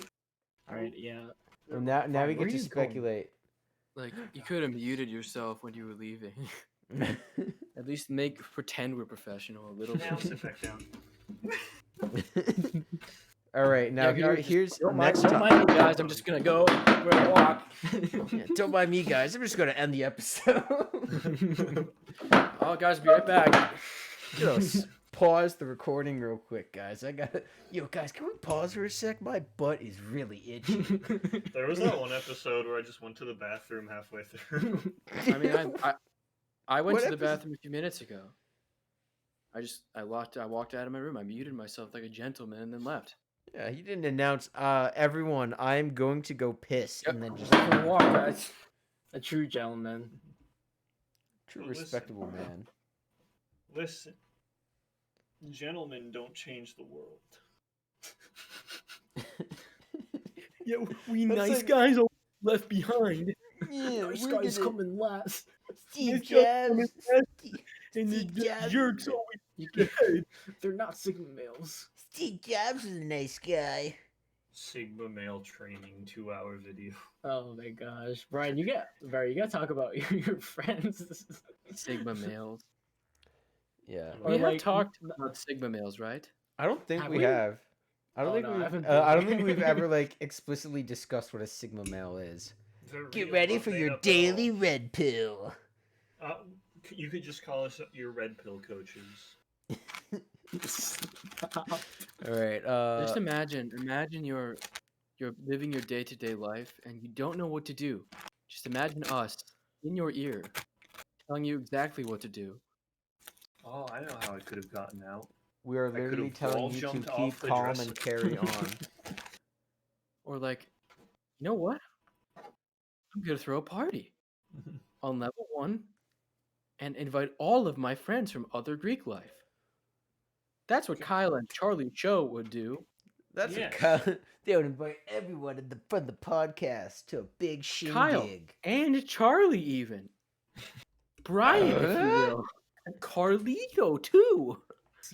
Alright, yeah. Well, now we Where get are to you speculate. Like you could have muted yourself when you were leaving. At least pretend we're professional a little Now bit. sit back down. All right, now Yeah, here's Don't next mind topic. me, guys. I'm just gonna go for a walk. Yeah, don't mind me, guys. I'm just gonna end the episode. Oh, guys, be right back. Pause the recording real quick, guys. Yo, guys, can we pause for a sec? My butt is really itchy. There was that one episode where I just went to the bathroom halfway through. I mean, I went What to the episode- bathroom a few minutes ago. I walked out of my room. I muted myself like a gentleman and then left. Yeah, he didn't announce. Everyone, I'm going to go piss, Yep. and then just Went for a walk, guys. A true gentleman. true Listen. respectable man. Listen, gentlemen don't change the world. Yeah, we That's nice like- guys are left behind. Yeah, Nice we're guys gonna- coming last. Steve Nice guys coming Jobs. last. And Steve the Jobs. jerks always You can, dead. they're not Sigma males. Steve Jobs is a nice guy. Sigma male training 2-hour video. Oh my gosh, Brian, you gotta talk about your friends. Sigma males. Yeah, Or We have like- talked about Sigma males, right? I don't think Have we we? have. I don't Oh, think no, I we've. haven't I don't been think we've there. ever like explicitly discussed what a Sigma male is. They're Get real, ready but for made your up at daily all. red pill. You could just call us your red pill coaches. All right. Just imagine you're living your day-to-day life and you don't know what to do. Just imagine us in your ear, telling you exactly what to do. Oh, I know how I could have gotten out. we are could've literally telling wall you to jumped keep off the calm dresser. and carry on. Or like, you know what? I'm gonna throw a party on level 1 and invite all of my friends from other Greek life. That's what Kyle and Charlie Cho would do. That's Yes. what Kyle, they would invite everyone from the podcast to a big Kyle. shindig. And Charlie even. Brian, if you will. And Carlito too.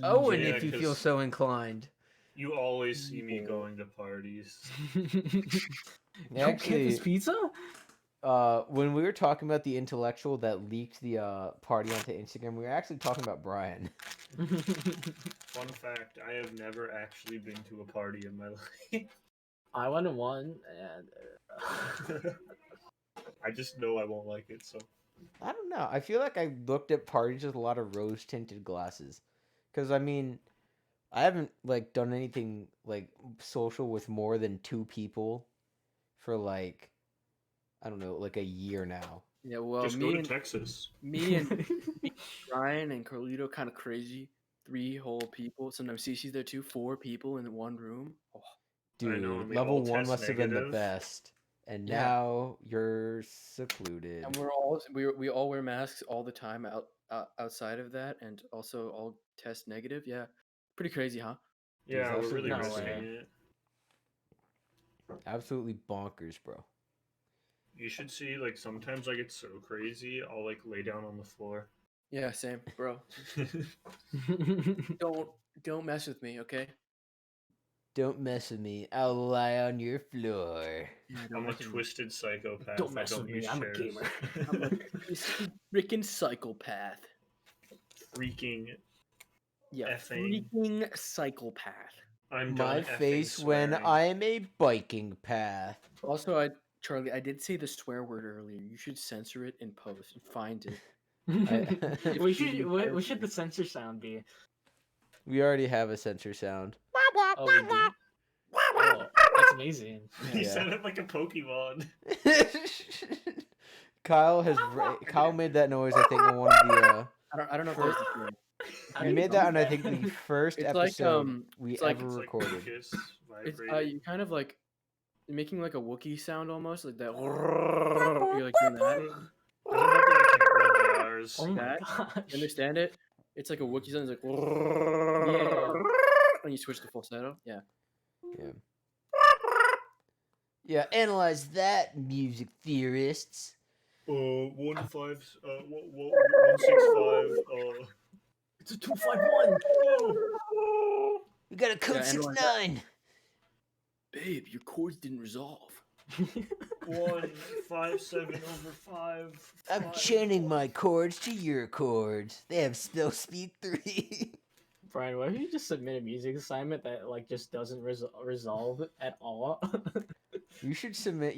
Oh, and Yeah, if you feel 'cause- so inclined. You always see me Yeah. going to parties. Campus pizza? When we were talking about the intellectual that leaked the party onto Instagram, we were actually talking about Brian. Fun fact, I have never actually been to a party in my life. I went to one, and I just know I won't like it, so I don't know. I feel like I looked at parties with a lot of rose tinted glasses, because I mean, I haven't like done anything like social with more than 2 people for like I don't know, like a year now. Yeah, well, Just go to Texas. me and Ryan and Carlito kind of crazy. 3 whole people. Sometimes Cece's there too. 4 people in one room. Oh, Dude, know, and we level all 1 test must have been the negative. best. And Yeah. now you're secluded. and we all wear masks all the time outside of that, and also all test negative. Yeah, pretty crazy, huh? Dude, Yeah, that's we're really no risking way. it. Absolutely bonkers, bro. You should see, like, sometimes I get so crazy, I'll, like, lay down on the floor. Yeah, same, bro. Don't mess with me, okay? Don't mess with me. I'll lie on your floor. Yeah, I'm a mess with me. twisted psychopath. Don't mess I don't with me, use I'm a chairs. gamer. I'm a twisted freaking psychopath. Freaking. Yeah, Effing. freaking psychopath. I'm My done effing face when swearing. I am a biking path. Also, Charlie, I did say the swear word earlier. You should censor it in post and find it. we should. What should the censor sound be? We already have a censor sound. Oh, we do. Oh, that's amazing. He Yeah. sounded like a Pokemon. Kyle made that noise, I think, on one of the I don't know if there's the thing. he made that on, I think, the first It's like, episode we it's like- ever It's like recorded. mucus It's vibrating. you kind of like making like a Wookiee sound almost, like that. You're like doing that. Isn't that the I can't run the R's? Oh my That- gosh. You understand it? It's like a Wookiee sound. It's like when you switch to falsetto. Yeah. Yeah, analyze that, music theorists. 165. It's a 251. We got a code Yeah, analyze 69. Babe, your chords didn't resolve. 157/5. I'm chaining my chords to your chords. They have spell speed 3. Brian, why don't you just submit a music assignment that like just doesn't resolve at all? You should submit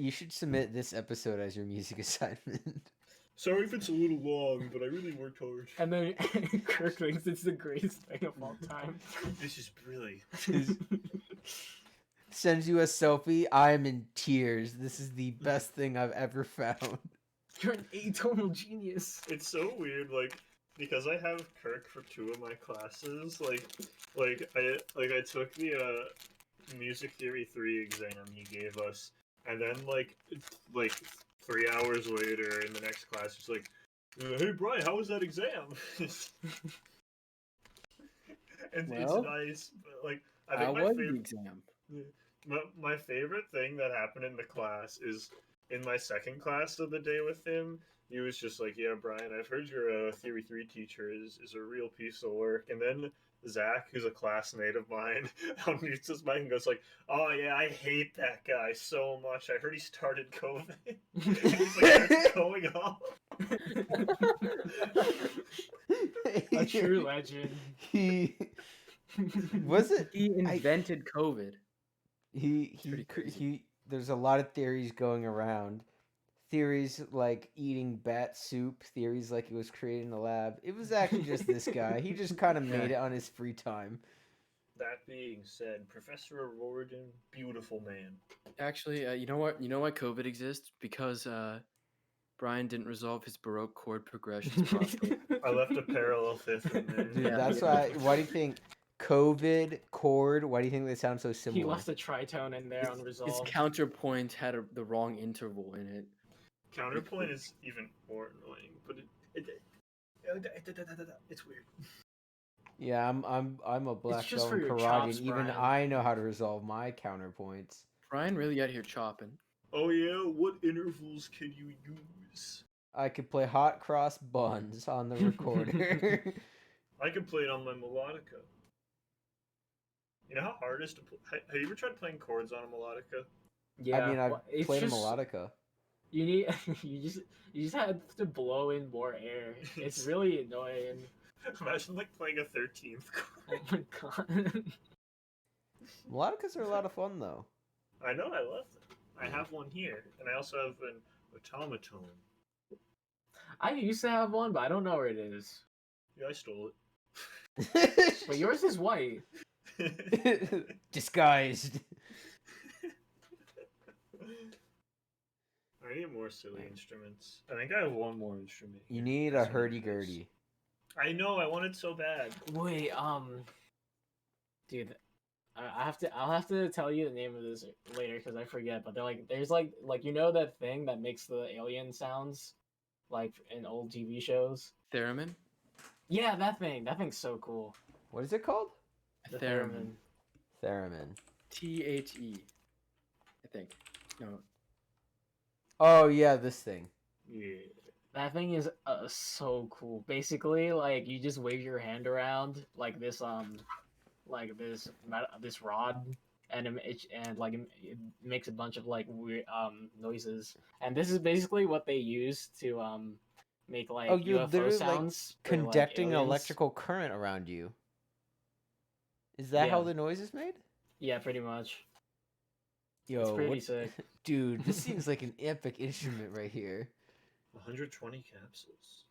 this episode as your music assignment. Sorry if it's a little long, but I really worked hard. And then Kirk thinks it's the greatest thing of all time. This is really. Sends you a selfie. I'm in tears. This is the best thing I've ever found. You're an atonal genius. It's so weird, like, because I have Kirk for 2 of my classes. Like I took the music theory 3 exam he gave us, and then like 3 hours later in the next class, he's like, "Hey Brian, how was that exam?" And Well, it's nice, but like I How think my was the favorite. exam? My favorite thing that happened in the class is in my second class of the day with him. He was just like, "Yeah, Brian, I've heard your Theory 3 teacher is a real piece of work." And then Zach, who's a classmate of mine, unmutes his mic and goes like, "Oh yeah, I hate that guy so much. I heard he started COVID." And he's like, "What's going on?" A true legend. He was it. He invented COVID. Pretty crazy. He. There's a lot of theories going around. Theories like eating bat soup. Theories like it was created in the lab. It was actually just this guy. He just kind of made it on his free time. That being said, Professor O'Riordan, beautiful man. Actually, you know what? You know why COVID exists? Because Brian didn't resolve his Baroque chord progressions properly. I left a parallel fifth in there. Dude, Yeah. that's why. Why do you think COVID chord? Why do you think they sound so similar? He left a tritone in there His unresolved. counterpoint had the wrong interval in it. Counterpoint is even more annoying, but it's weird. Yeah, I'm a black just belt for in your karate, chops, and even Brian. I know how to resolve my counterpoints. Brian really out here chopping. Oh yeah, what intervals can you use? I could play hot cross buns on the recorder. I can play it on my melodica. You know how hard it is to play? Have you ever tried playing chords on a melodica? Yeah, I mean, I've well, it's played just, a melodica. You need you just have to blow in more air. It's really annoying. Imagine like playing a 13th chord. Oh my god. Melodicas are a lot of fun, though. I know, I love them. I have one here, and I also have an automaton. I used to have one, but I don't know where it is. Yeah, I stole But yours is white. it. Disguised. I need more silly instruments. I think I have one more instrument. You here. need a It's in my hurdy-gurdy. case. I know. I want it so bad. Wait, dude, I'll have to tell you the name of this later because I forget. But there's like you know that thing that makes the alien sounds, like in old TV shows. Theremin. Yeah, that thing. That thing's so cool. What is it called? The Theremin. Theremin. THE. I think. No. Oh yeah, this thing. Yeah. That thing is so cool. Basically, like you just wave your hand around like this this rod, and it makes a bunch of like weird noises. And this is basically what they use to make like Oh, you're UFO literally, like, sounds for, like, Conducting aliens. electrical current around you. Is that how Yeah. the noise is made? Yeah, pretty much. Yo, It's pretty what- sick. dude, this seems like an epic instrument right here. 120 capsules.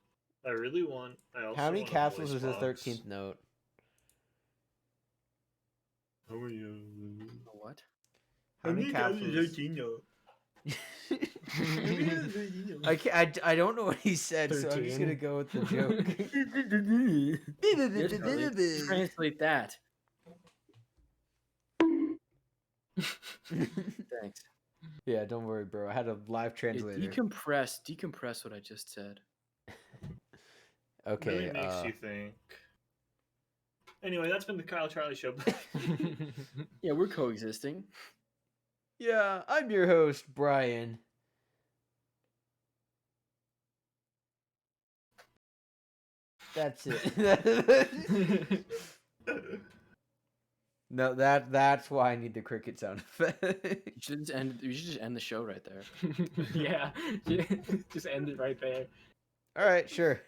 I really want. I also How many want a capsules voice is the box. 13th note? How are you? What? How many capsules? 13 note. I don't know what he said, so I'm just 13. gonna go with the joke. Here, Charlie, translate that. Thanks. Yeah, don't worry, bro. I had a live Yeah, translator. decompress what I just said. Okay. Really makes you think. Anyway, that's been the Kyle Charlie Show. Yeah, we're coexisting. Yeah, I'm your host, Brian. That's it. No, that's why I need the cricket sound effect. You should just end the show right there. Yeah, just end it right there. All right, sure.